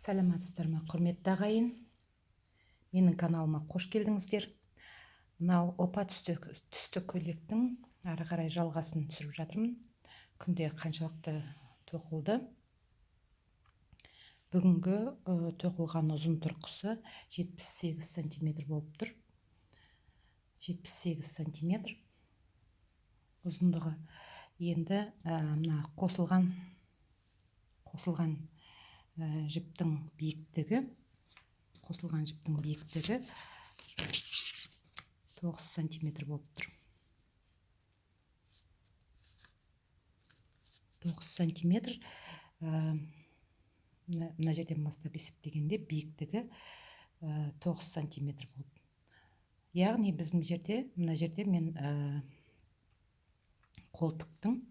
Сәлеметсіздер ме, құрметті ағайын? Менің каналыма қош келдіңіздер. Мынау опа түсті көйлектің ары қарай жалғасын түсіріп жатырмын. Күнде қаншалықты тоқылды. Бүгінгі тоқылған ұзын тұрқысы 78 сантиметр болып тұр. 78 сантиметр ұзындығы. Енді мына қосылған жіптің биіктігі 9 сантиметр болып тұр. 9 сантиметр. Мына жерден бастап есептегенде биіктігі 9 сантиметр болып. Яғни біздің жерде, мына жерде мен қолтықтың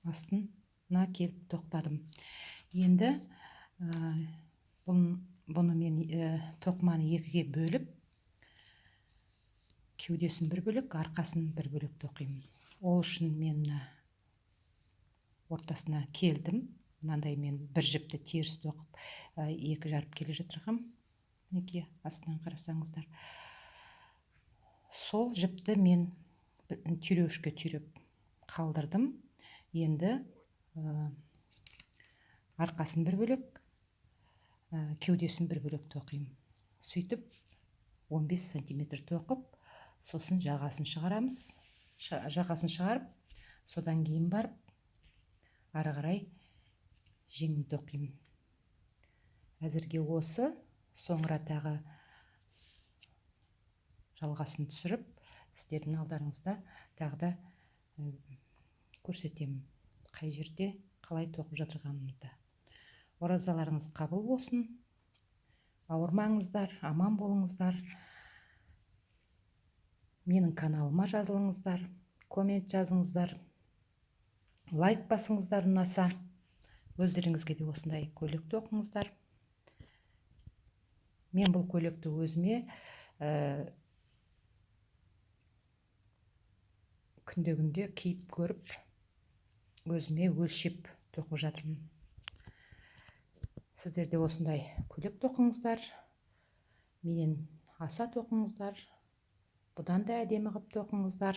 астына келіп тоқтадым. Енді бұны мен тоқыманы екіге бөліп, кеудесін бір бөлек, арқасын бір бөлек тоқимын. Ол үшін мен ортасына келдім. Мынандай мен бір жіпті теріс тоқып, екі жарып келе жатырғам. Неке астынан қарасаңыздар. Сол жіпті мен түйреуішке түйреп қалдырдым. Енді арқасын бір бөлек, кеудесін бір бөлек тоқимын. Сөйтіп 15 сантиметр тоқып, сосын жағасын шығарамыз. Жағасын шығарып, содан кейін барып, ары қарай жеңін тоқимын. Әзірге осы, соңыра тағы жалғасын түсіріп, сіздердің алдарыңызда тағы да көрсетемін. Қай жерде қалай тоқып жатырғанымды. Оразаларыңыз қабыл болсын. Ауырмаңыздар, аман болыңыздар. Менің каналыма жазылыңыздар, коммент жазыңыздар, лайк басыңыздар ұнаса. Өздеріңізге де осындай көйлек тоқыңыздар. Мен бұл көйлекті өзіме күнде киіп көріп, өзіме өлшеп тоқып жатырмын. Сіздер де осындай көйлек тоқыңыздар. Менен аса тоқыңыздар. Бұдан да әдемі қып тоқыңыздар.